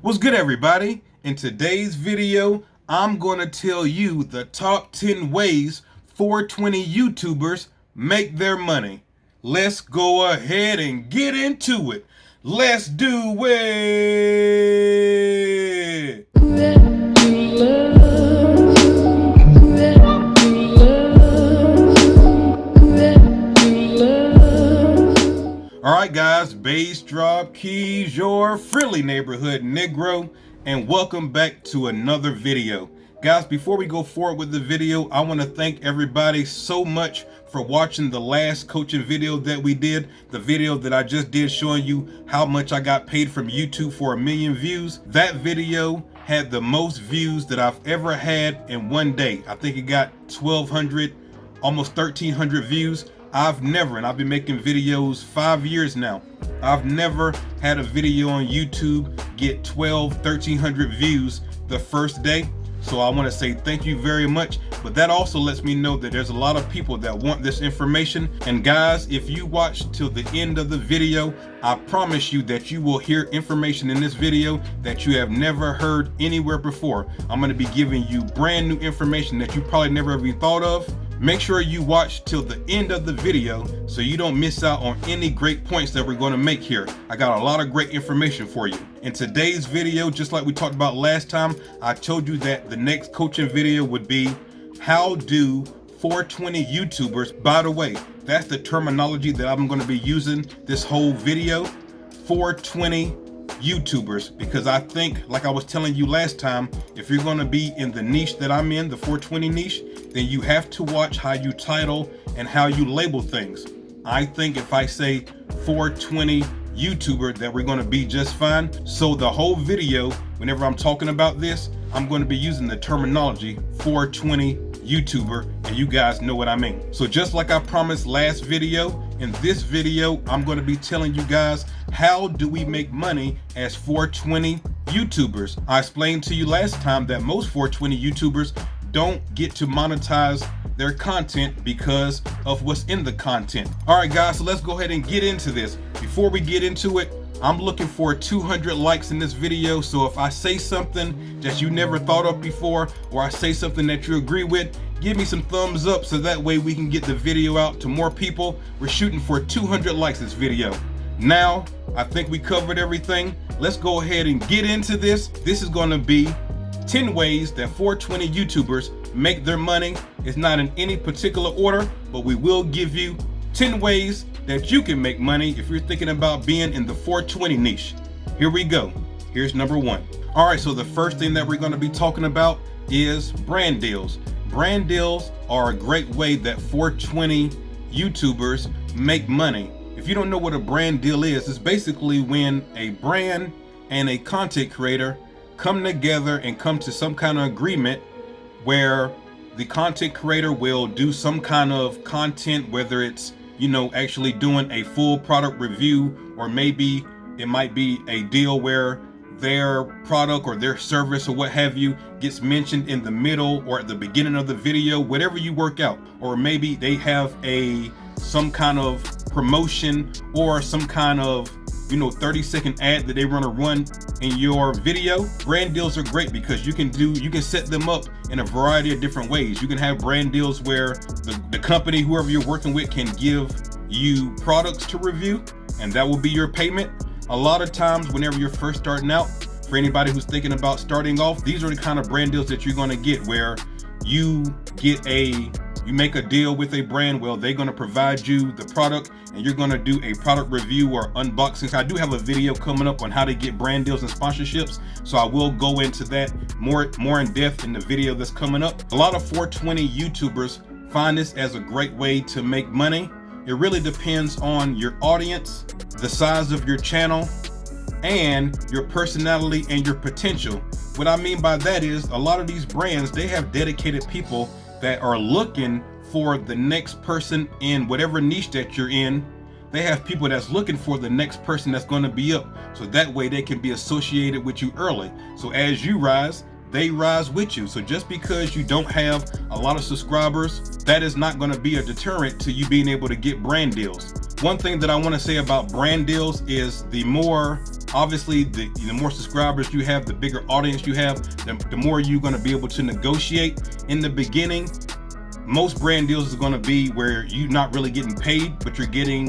What's good, everybody? In today's video, I'm going to tell you the top 10 ways 420 YouTubers make their money. Let's go ahead and get into it. Let's do it. Alright guys, bass drop keys, your friendly neighborhood Negro, and welcome back to another video. Guys, before we go forward with the video, I want to thank everybody so much for watching the last coaching video that we did, the video that I just did showing you how much I got paid from YouTube for 1 million views. That video had the most views that I've ever had in one day. I think it got 1,200, almost 1,300 views. I've never, and I've been making videos 5 years now, I've never had a video on YouTube get 1,300 views the first day. So I want to say thank you very much. But that also lets me know that there's a lot of people that want this information. And guys, if you watch till the end of the video, I promise you that you will hear information in this video that you have never heard anywhere before. I'm going to be giving you brand new information that you probably never even thought of. Make sure you watch till the end of the video so you don't miss out on any great points that we're going to make here. I got a lot of great information for you. In today's video, just like we talked about last time, I told you that the next coaching video would be how do 420 YouTubers, by the way, that's the terminology that I'm going to be using this whole video, 420 YouTubers, because I think, like I was telling you last time, if you're going to be in the niche that I'm in, the 420 niche, then you have to watch how you title and how you label things. I think if I say 420 YouTuber that we're going to be just fine. So the whole video, whenever I'm talking about this, I'm going to be using the terminology 420 YouTuber, and you guys know what I mean. So just like I promised last video, in this video, I'm going to be telling you guys how do we make money as 420 YouTubers. I explained to you last time that most 420 YouTubers don't get to monetize their content because of what's in the content. All right, guys, so let's go ahead and get into this. Before we get into it, I'm looking for 200 likes in this video. So if I say something that you never thought of before, or I say something that you agree with, give me some thumbs up so that way we can get the video out to more people. We're shooting for 200 likes this video. Now, I think we covered everything. Let's go ahead and get into this. This is going to be 10 ways that 420 YouTubers make their money. It's not in any particular order, but we will give you 10 ways that you can make money if you're thinking about being in the 420 niche. Here we go. Here's number one. All right, so the first thing that we're going to be talking about is brand deals. Brand deals are a great way that 420 YouTubers make money. If you don't know what a brand deal is, it's basically when a brand and a content creator come together and come to some kind of agreement where the content creator will do some kind of content, whether it's, you know, actually doing a full product review, or maybe it might be a deal where their product or their service or what have you gets mentioned in the middle or at the beginning of the video, whatever you work out. Or maybe they have some kind of promotion or some kind of 30-second ad that they want to run in your video. Brand deals are great because you can set them up in a variety of different ways. You can have brand deals where the company, whoever you're working with, can give you products to review, and that will be your payment. A lot of times whenever you're first starting out, for anybody who's thinking about starting off, these are the kind of brand deals that you're going to get, where you make a deal with a brand. Well, they're going to provide you the product and you're going to do a product review or unboxing. So I do have a video coming up on how to get brand deals and sponsorships, so I will go into that more in depth in the video that's coming up. A lot of 420 YouTubers find this as a great way to make money. It really depends on your audience, the size of your channel, and your personality and your potential. What I mean by that is a lot of these brands, they have dedicated people that are looking for the next person in whatever niche that you're in. They have people that's looking for the next person that's going to be up, so that way they can be associated with you early. So as you rise, they rise with you. So just because you don't have a lot of subscribers, that is not going to be a deterrent to you being able to get brand deals. One thing that I want to say about brand deals is the more Obviously, the more subscribers you have, the bigger audience you have, the more you're going to be able to negotiate. In the beginning, most brand deals is going to be where you're not really getting paid, but you're getting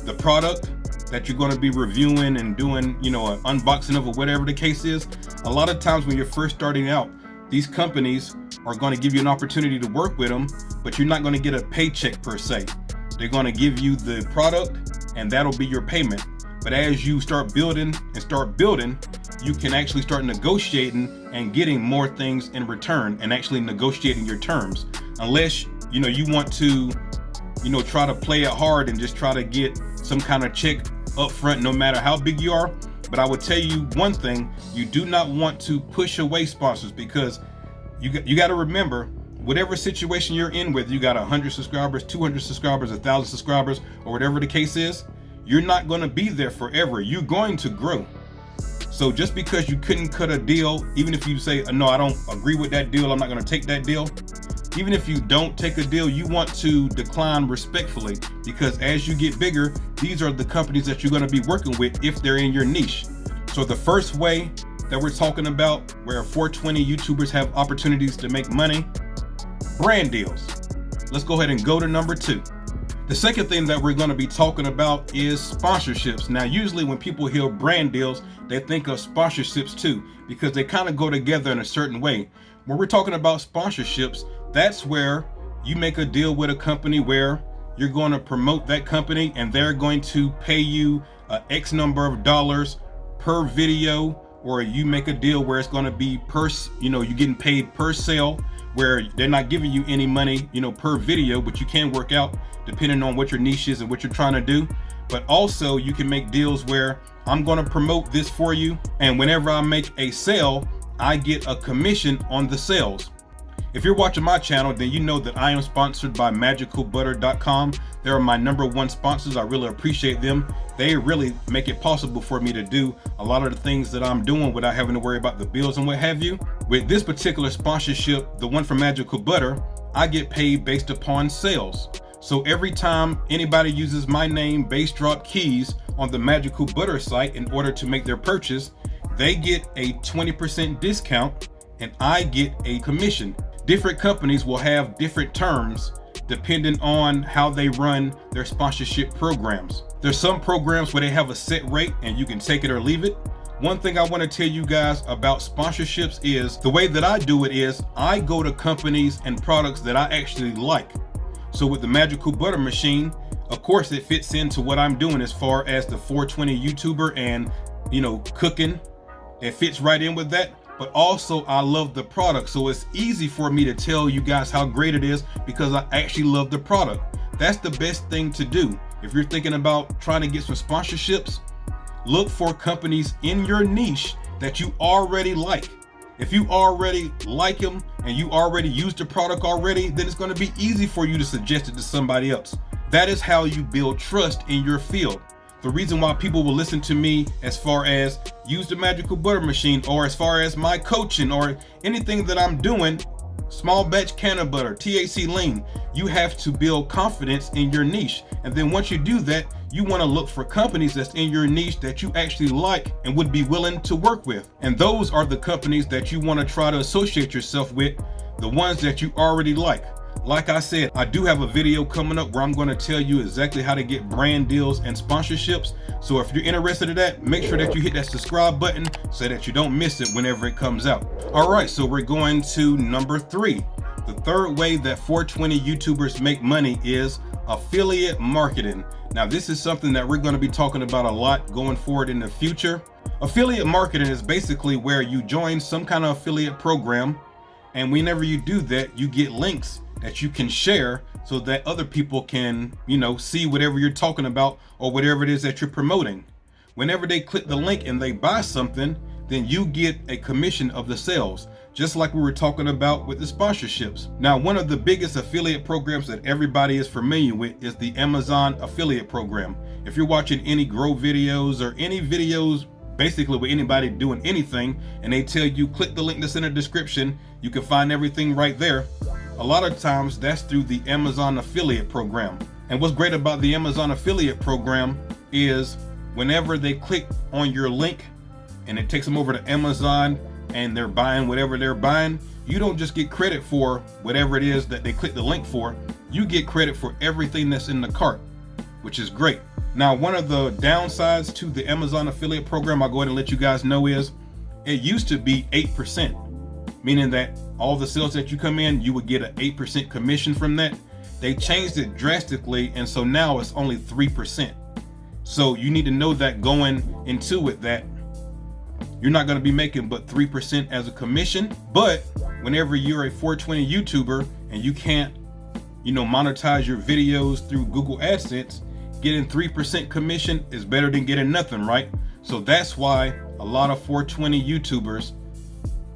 the product that you're going to be reviewing and doing, an unboxing of, or whatever the case is. A lot of times when you're first starting out, these companies are going to give you an opportunity to work with them, but you're not going to get a paycheck per se. They're going to give you the product and that'll be your payment. But as you start building, you can actually start negotiating and getting more things in return and actually negotiating your terms. Unless, you want to, try to play it hard and just try to get some kind of check up front, no matter how big you are. But I would tell you one thing: you do not want to push away sponsors, because you got to remember, whatever situation you're in, whether you got 100 subscribers, 200 subscribers, 1,000 subscribers, or whatever the case is, you're not going to be there forever. You're going to grow. So just because you couldn't cut a deal, even if you say, no, I don't agree with that deal, I'm not going to take that deal. Even if you don't take a deal, you want to decline respectfully, because as you get bigger, these are the companies that you're going to be working with if they're in your niche. So the first way that we're talking about where 420 YouTubers have opportunities to make money: brand deals. Let's go ahead and go to number 2. The second thing that we're going to be talking about is sponsorships. Now, usually when people hear brand deals, they think of sponsorships too, because they kind of go together in a certain way. When we're talking about sponsorships, that's where you make a deal with a company where you're going to promote that company and they're going to pay you X number of dollars per video, or you make a deal where it's going to be you're getting paid per sale, where they're not giving you any money, per video, but you can work out depending on what your niche is and what you're trying to do. But also you can make deals where I'm going to promote this for you, and whenever I make a sale, I get a commission on the sales. If you're watching my channel, then you know that I am sponsored by magicalbutter.com. They're my #1 sponsors. I really appreciate them. They really make it possible for me to do a lot of the things that I'm doing without having to worry about the bills and what have you. With this particular sponsorship, the one from Magical Butter, I get paid based upon sales. So every time anybody uses my name, Bass Drop Keys, on the Magical Butter site in order to make their purchase, they get a 20% discount and I get a commission. Different companies will have different terms depending on how they run their sponsorship programs. There's some programs where they have a set rate and you can take it or leave it. One thing I want to tell you guys about sponsorships is the way that I do it is I go to companies and products that I actually like. So with the Magical Butter Machine, of course it fits into what I'm doing as far as the 420 YouTuber and cooking. It fits right in with that. But also I love the product, so it's easy for me to tell you guys how great it is because I actually love the product. That's the best thing to do. If you're thinking about trying to get some sponsorships, look for companies in your niche that you already like. If you already like them and you already use the product already, then it's going to be easy for you to suggest it to somebody else. That is how you build trust in your field. The reason why people will listen to me as far as use the Magical Butter Machine, or as far as my coaching or anything that I'm doing, small batch can of butter, THC lean, you have to build confidence in your niche. And then once you do that, you want to look for companies that's in your niche that you actually like and would be willing to work with. And those are the companies that you want to try to associate yourself with, the ones that you already like. Like I said, I do have a video coming up where I'm going to tell you exactly how to get brand deals and sponsorships. So if you're interested in that, make sure that you hit that subscribe button so that you don't miss it whenever it comes out. All right, so we're going to number 3. The third way that 420 YouTubers make money is affiliate marketing. Now, this is something that we're going to be talking about a lot going forward in the future. Affiliate marketing is basically where you join some kind of affiliate program, and whenever you do that, you get links that you can share so that other people can, see whatever you're talking about or whatever it is that you're promoting. Whenever they click the link and they buy something, then you get a commission of the sales, just like we were talking about with the sponsorships. Now, one of the biggest affiliate programs that everybody is familiar with is the Amazon affiliate program. If you're watching any grow videos or any videos basically with anybody doing anything, and they tell you click the link that's in the description, you can find everything right there. A lot of times that's through the Amazon affiliate program. And what's great about the Amazon affiliate program is whenever they click on your link and it takes them over to Amazon and they're buying whatever they're buying, you don't just get credit for whatever it is that they click the link for. You get credit for everything that's in the cart, which is great. Now, one of the downsides to the Amazon affiliate program, I'll go ahead and let you guys know, is it used to be 8%, meaning that all the sales that you come in, you would get an 8% commission from that. They changed it drastically, and so now it's only 3%. So you need to know that going into it, that you're not going to be making but 3% as a commission. But whenever you're a 420 YouTuber and you can't, monetize your videos through Google AdSense, getting 3% commission is better than getting nothing, right? So that's why a lot of 420 YouTubers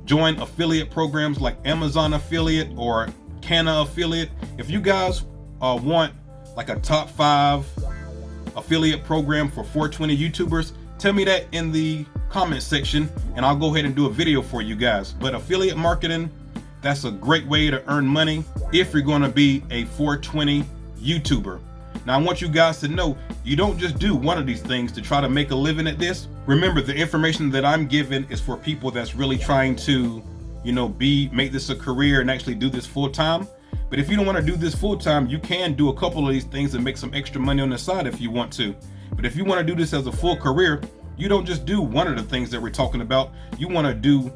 join affiliate programs like Amazon affiliate or Canna affiliate. If you guys want like a top 5 affiliate program for 420 YouTubers, tell me that in the comment section and I'll go ahead and do a video for you guys. But affiliate marketing, that's a great way to earn money if you're going to be a 420 YouTuber. Now, I want you guys to know, you don't just do one of these things to try to make a living at this. Remember, the information that I'm giving is for people that's really trying to, make this a career and actually do this full time. But if you don't want to do this full time, you can do a couple of these things and make some extra money on the side if you want to. But if you want to do this as a full career, you don't just do one of the things that we're talking about. You want to do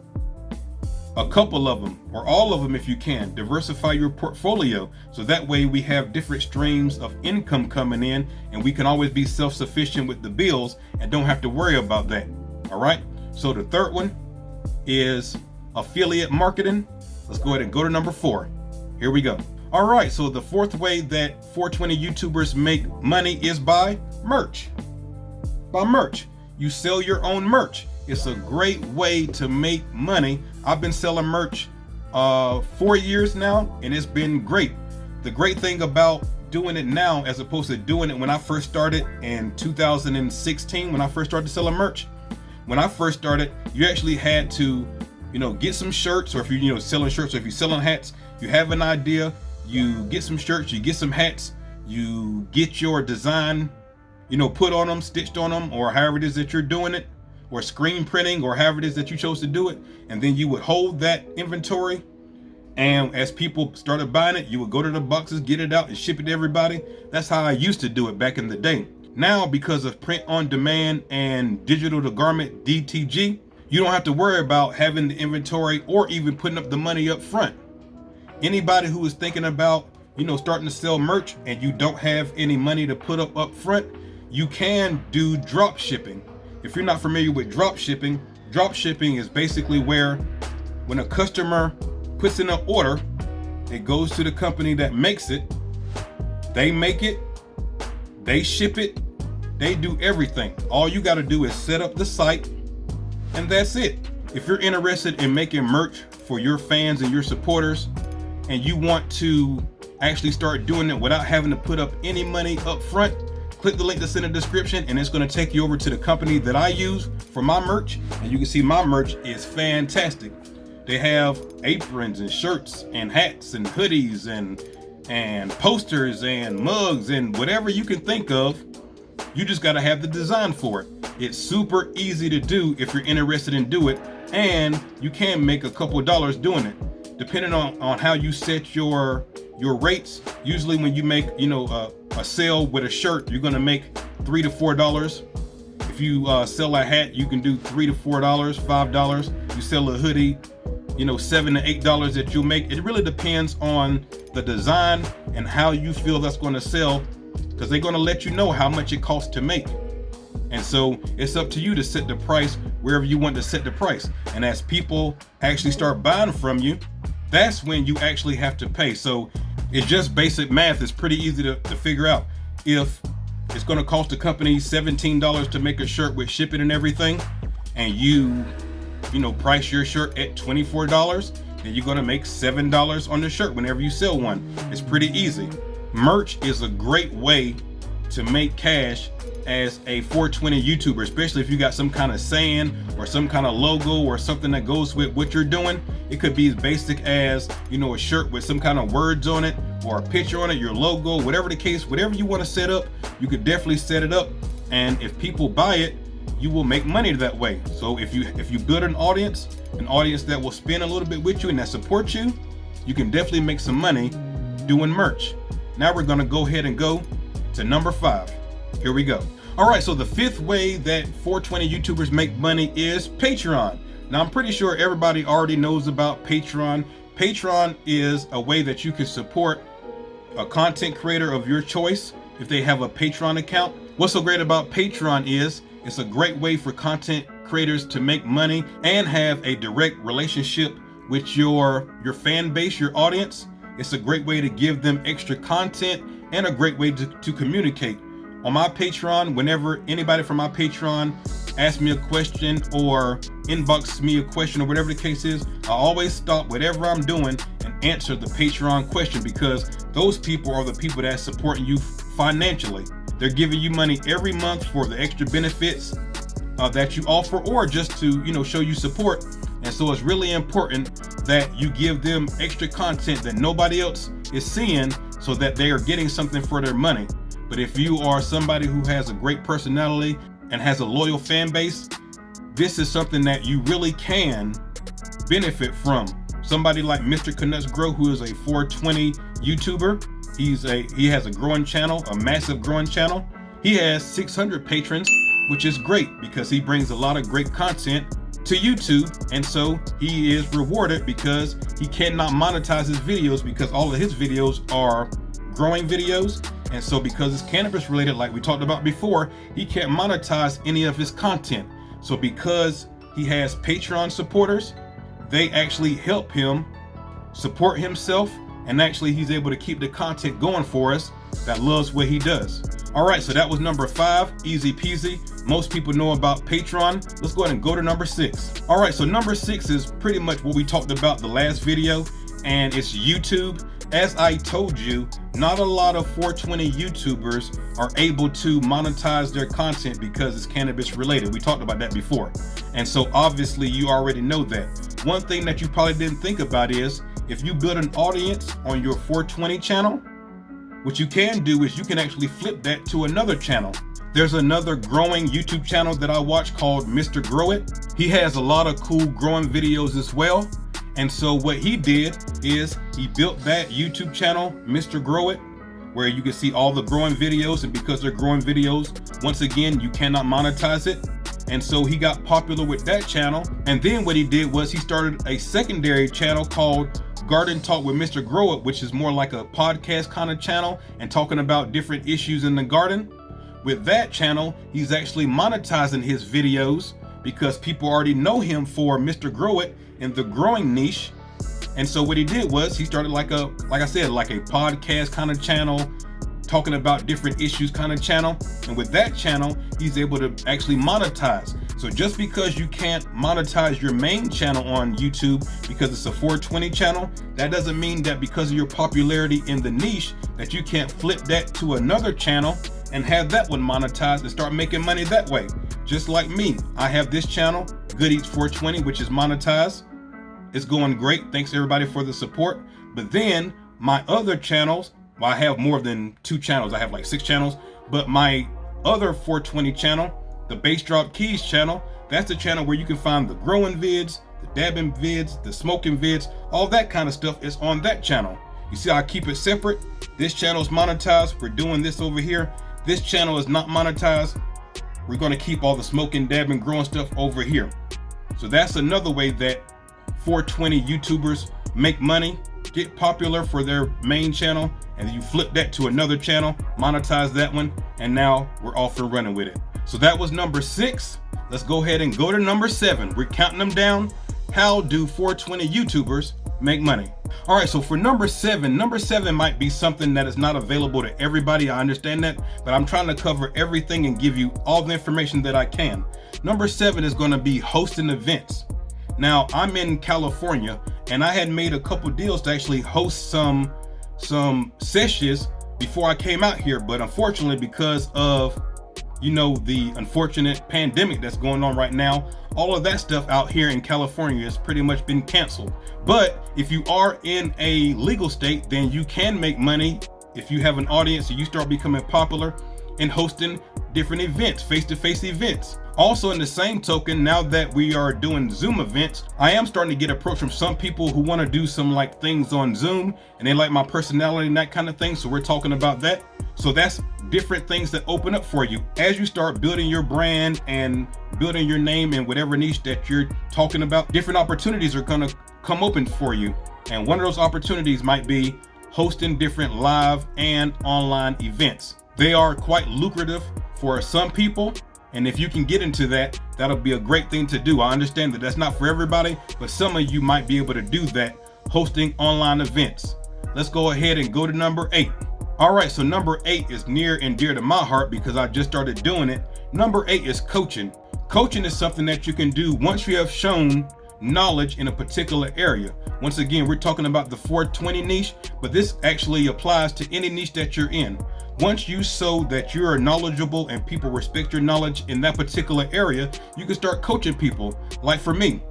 a couple of them, or all of them if you can. Diversify your portfolio, so that way we have different streams of income coming in and we can always be self-sufficient with the bills and don't have to worry about that. All right, so the third one is affiliate marketing. Let's go ahead and go to number 4. Here we go. All right, so the fourth way that 420 YouTubers make money is by merch. By merch. You sell your own merch. It's a great way to make money. I've been selling merch 4 years now, and it's been great. The great thing about doing it now, as opposed to doing it when I first started in 2016, when I first started selling merch. When I first started, you actually had to, get some shirts, or if you're, selling shirts, or if you're selling hats, you have an idea, you get some shirts, you get some hats, you get your design, put on them, stitched on them, or however it is that you're doing it, or screen printing, or however it is that you chose to do it. And then you would hold that inventory, and as people started buying it, you would go to the boxes, get it out, and ship it to everybody. That's how I used to do it back in the day. Now, because of print on demand and digital to garment DTG, you don't have to worry about having the inventory or even putting up the money up front. Anybody who is thinking about, starting to sell merch and you don't have any money to put up front, you can do drop shipping. If you're not familiar with drop shipping is basically where when a customer puts in an order, it goes to the company that makes it. They make it, they ship it, they do everything. All you got to do is set up the site, and that's it. If you're interested in making merch for your fans and your supporters, and you want to actually start doing it without having to put up any money up front, click the link that's in the description and it's going to take you over to the company that I use for my merch. And you can see my merch is fantastic. They have aprons and shirts and hats and hoodies and posters and mugs and whatever you can think of. You just got to have the design for it. It's super easy to do if you're interested in do it, and you can make a couple of dollars doing it. Depending on how you set your rates, usually when you make, a sale with a shirt, you're gonna make $3 to $4. If you sell a hat, you can do $3 to $4, $5. You sell a hoodie, $7 to $8 that you'll make. It really depends on the design and how you feel that's going to sell, because they're going to let you know how much it costs to make. And so it's up to you to set the price wherever you want to set the price. And as people actually start buying from you, that's when you actually have to pay. So it's just basic math. It's pretty easy to figure out. If it's going to cost the company $17 to make a shirt with shipping and everything, and you price your shirt at $24, then you're going to make $7 on the shirt whenever you sell one. It's pretty easy. Merch is a great way to make cash as a 420 YouTuber, especially if you got some kind of saying or some kind of logo or something that goes with what you're doing. It could be as basic as, a shirt with some kind of words on it or a picture on it, your logo, whatever the case, whatever you want to set up, you could definitely set it up and if people buy it, you will make money that way. So if you build an audience that will spend a little bit with you and that supports you, you can definitely make some money doing merch. Now we're gonna go ahead and go to number 5. Here we go. All right, so the 5th way that 420 YouTubers make money is Patreon. Now I'm pretty sure everybody already knows about Patreon. Patreon is a way that you can support a content creator of your choice if they have a Patreon account. What's so great about Patreon is it's a great way for content creators to make money and have a direct relationship with your fan base, your audience. It's a great way to give them extra content and a great way to communicate. On my Patreon, whenever anybody from my Patreon asks me a question or inbox me a question or whatever the case is, I always stop whatever I'm doing and answer the Patreon question, because those people are the people that are supporting you financially. They're giving you money every month for the extra benefits that you offer, or just to show you support. And so it's really important that you give them extra content that nobody else is seeing, so that they are getting something for their money. But if you are somebody who has a great personality and has a loyal fan base, this is something that you really can benefit from. Somebody like Mr. Canucks Grow, who is a 420 YouTuber. He has a growing channel, a massive growing channel. He has 600 patrons, which is great because he brings a lot of great content to YouTube, and so he is rewarded because he cannot monetize his videos, because all of his videos are growing videos. And so because it's cannabis related, like we talked about before, he can't monetize any of his content. So because he has Patreon supporters, they actually help him support himself, and actually he's able to keep the content going for us that loves what he does. All right, so that was number 5, easy peasy. Most people know about Patreon. Let's go ahead and go to number 6. All right, so number 6 is pretty much what we talked about the last video, and it's YouTube. As I told you, not a lot of 420 YouTubers are able to monetize their content because it's cannabis related. We talked about that before. And so obviously you already know that. One thing that you probably didn't think about is, if you build an audience on your 420 channel, what you can do is you can actually flip that to another channel. There's another growing YouTube channel that I watch called Mr. Grow It. He has a lot of cool growing videos as well. And so what he did is he built that YouTube channel, Mr. Grow It, where you can see all the growing videos, and because they're growing videos, once again, you cannot monetize it. And so he got popular with that channel. And then what he did was he started a secondary channel called Garden Talk with Mr. Grow It, which is more like a podcast kind of channel and talking about different issues in the garden. With that channel, he's actually monetizing his videos because people already know him for Mr. Grow It in the growing niche. And so what he did was he started like a podcast kind of channel, talking about different issues kind of channel. And with that channel, he's able to actually monetize. So just because you can't monetize your main channel on YouTube because it's a 420 channel, that doesn't mean that because of your popularity in the niche that you can't flip that to another channel and have that one monetized and start making money that way. Just like me, I have this channel, Good Eats 420, which is monetized. It's going great. Thanks everybody for the support. But then my other channels, well, I have more than 2 channels. I have like 6 channels, but my other 420 channel, the Bass Drop Keys channel, that's the channel where you can find the growing vids, the dabbing vids, the smoking vids, all that kind of stuff is on that channel. You see, I keep it separate. This channel is monetized. We're doing this over here. This channel is not monetized. We're going to keep all the smoking, dabbing, growing stuff over here. So that's another way that 420 YouTubers make money, get popular for their main channel, and then you flip that to another channel, monetize that one, and now we're off and running with it. So that was number 6. Let's go ahead and go to number 7. We're counting them down. How do 420 YouTubers make money? All right, so for number 7 might be something that is not available to everybody. I understand that, but I'm trying to cover everything and give you all the information that I can. Number 7 is going to be hosting events. Now, I'm in California, and I had made a couple deals to actually host some sessions before I came out here, but unfortunately, because of the unfortunate pandemic that's going on right now, all of that stuff out here in California has pretty much been canceled. But if you are in a legal state, then you can make money if you have an audience and you start becoming popular in hosting different events, face-to-face events. Also, in the same token, now that we are doing Zoom events, I am starting to get approached from some people who want to do some like things on Zoom, and they like my personality and that kind of thing. So we're talking about that. So that's different things that open up for you as you start building your brand and building your name in whatever niche that you're talking about. Different opportunities are going to come open for you. And one of those opportunities might be hosting different live and online events. They are quite lucrative for some people. And if you can get into that, that'll be a great thing to do. I understand that that's not for everybody, but some of you might be able to do that, hosting online events. Let's go ahead and go to number 8. All right, so number 8 is near and dear to my heart because I just started doing it. Number 8 is coaching. Coaching is something that you can do once you have shown knowledge in a particular area. Once again, we're talking about the 420 niche, but this actually applies to any niche that you're in. Once you show that you're knowledgeable and people respect your knowledge in that particular area, you can start coaching people. Like for me,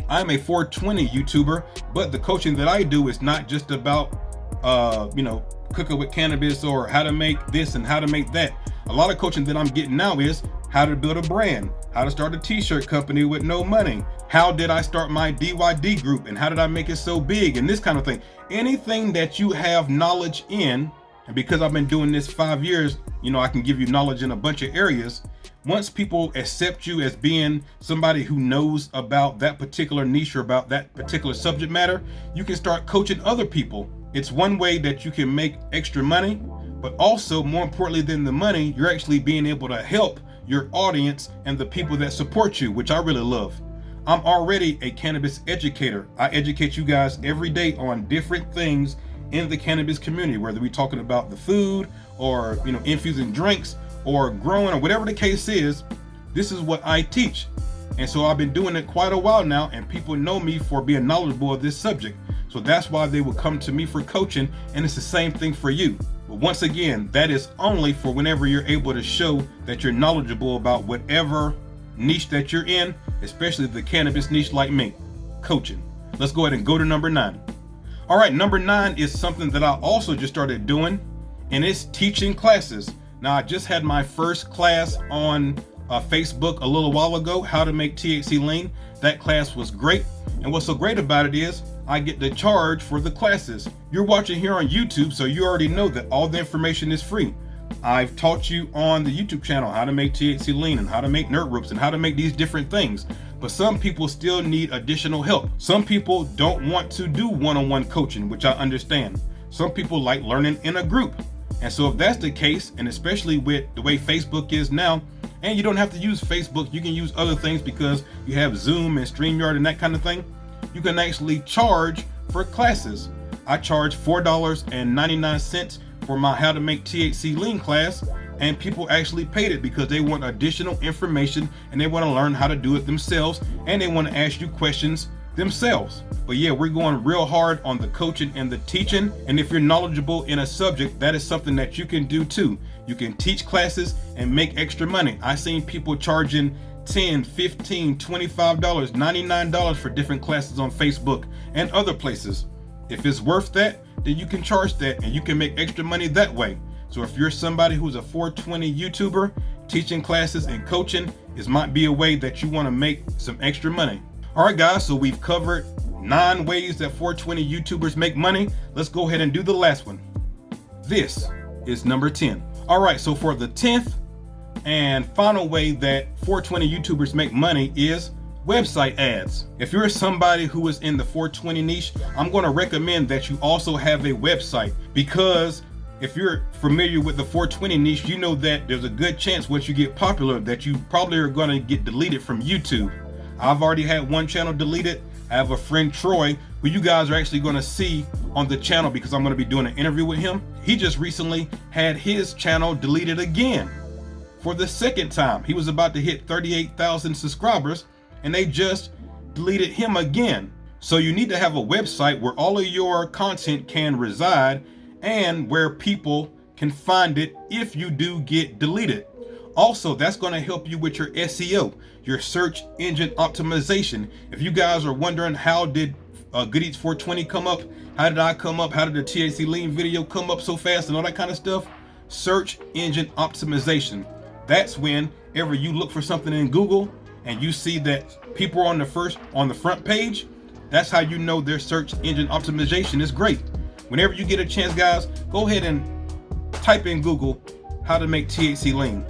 I'm a 420 YouTuber, but the coaching that I do is not just about, cooking with cannabis or how to make this and how to make that. A lot of coaching that I'm getting now is how to build a brand, how to start a t-shirt company with no money, how did I start my DYD group and how did I make it so big, and this kind of thing. Anything that you have knowledge in, and because I've been doing this 5 years, I can give you knowledge in a bunch of areas. Once people accept you as being somebody who knows about that particular niche or about that particular subject matter, you can start coaching other people. It's one way that you can make extra money, but also more importantly than the money, you're actually being able to help your audience and the people that support you, which I really love. I'm already a cannabis educator. I educate you guys every day on different things in the cannabis community, whether we're talking about the food or infusing drinks or growing or whatever the case is. This is what I teach, and so I've been doing it quite a while now, and people know me for being knowledgeable of this subject. So that's why they will come to me for coaching, and it's the same thing for you. But once again, that is only for whenever you're able to show that you're knowledgeable about whatever niche that you're in, especially the cannabis niche like me, coaching. Let's go ahead and go to number 9. All right, number 9 is something that I also just started doing, and it's teaching classes. Now, I just had my first class on Facebook a little while ago, how to make THC lean. That class was great. And what's so great about it is I get to charge for the classes. You're watching here on YouTube, so you already know that all the information is free. I've taught you on the YouTube channel how to make THC lean and how to make nerd ropes and how to make these different things. But some people still need additional help. Some people don't want to do one-on-one coaching, which I understand. Some people like learning in a group. And so if that's the case, and especially with the way Facebook is now, and you don't have to use Facebook, you can use other things because you have Zoom and StreamYard and that kind of thing. You can actually charge for classes. I charge $4.99 for my How to Make THC Lean class, and people actually paid it because they want additional information and they want to learn how to do it themselves, and they want to ask you questions themselves. But yeah, we're going real hard on the coaching and the teaching, and if you're knowledgeable in a subject, that is something that you can do too. You can teach classes and make extra money. I've seen people charging $10, $15, $25, $99 for different classes on Facebook and other places. If it's worth that, then you can charge that and you can make extra money that way. So if you're somebody who's a 420 YouTuber, teaching classes and coaching might be a way that you want to make some extra money. All right, guys, so we've covered 9 ways that 420 YouTubers make money. Let's go ahead and do the last one. This is number 10. All right, so for the 10th and final way that 420 YouTubers make money is website ads. If you're somebody who is in the 420 niche, I'm going to recommend that you also have a website, because if you're familiar with the 420 niche, you know that there's a good chance once you get popular that you probably are going to get deleted from YouTube. I've already had one channel deleted. I have a friend, Troy, who you guys are actually going to see on the channel because I'm going to be doing an interview with him. He just recently had his channel deleted again for the second time. He was about to hit 38,000 subscribers and they just deleted him again. So you need to have a website where all of your content can reside and where people can find it if you do get deleted. Also, that's going to help you with your SEO, your search engine optimization. If you guys are wondering how did Good Eats 420 come up, how did I come up, how did the THC Lean video come up so fast and all that kind of stuff, search engine optimization. That's whenever you look for something in Google and you see that people are on the front page, that's how you know their search engine optimization is great. Whenever you get a chance, guys, go ahead and type in Google how to make THC lean,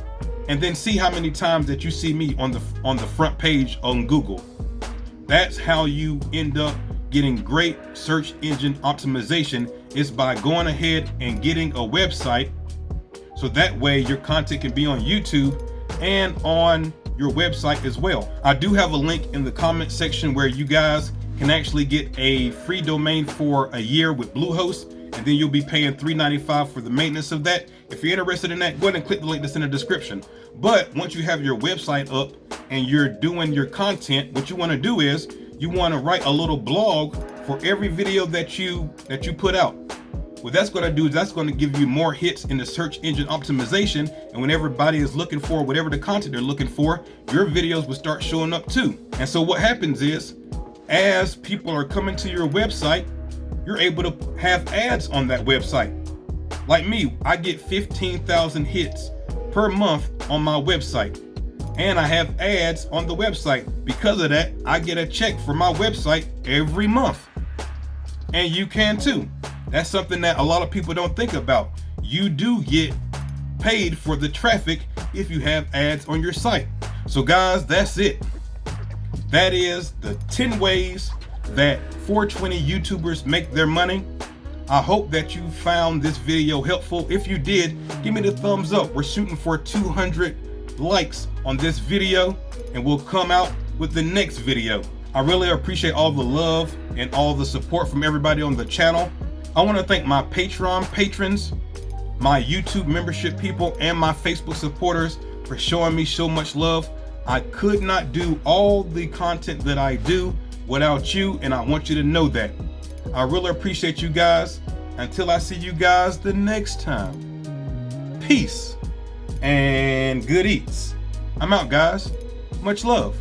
and then see how many times that you see me on the front page on Google. That's how you end up getting great search engine optimization, is by going ahead and getting a website, so that way your content can be on YouTube and on your website as well. I do have a link in the comment section where you guys can actually get a free domain for a year with Bluehost, and then you'll be paying $3.95 for the maintenance of that. If you're interested in that, go ahead and click the link that's in the description. But once you have your website up and you're doing your content, what you want to do is you want to write a little blog for every video that you put out. What that's going to do is that's going to give you more hits in the search engine optimization, and when everybody is looking for whatever the content they're looking for, your videos will start showing up too. And so what happens is, as people are coming to your website, you're able to have ads on that website. Like me, I get 15,000 hits per month on my website, and I have ads on the website. Because of that, I get a check for my website every month, and you can too. That's something that a lot of people don't think about. You do get paid for the traffic if you have ads on your site. So guys, that's it. That is the 10 ways that 420 YouTubers make their money. I hope that you found this video helpful. If you did, give me the thumbs up. We're shooting for 200 likes on this video, and we'll come out with the next video. I really appreciate all the love and all the support from everybody on the channel. I want to thank my Patreon patrons, my YouTube membership people, and my Facebook supporters for showing me so much love. I could not do all the content that I do without you, and I want you to know that. I really appreciate you guys. Until I see you guys the next time, peace and good eats. I'm out, guys. Much love.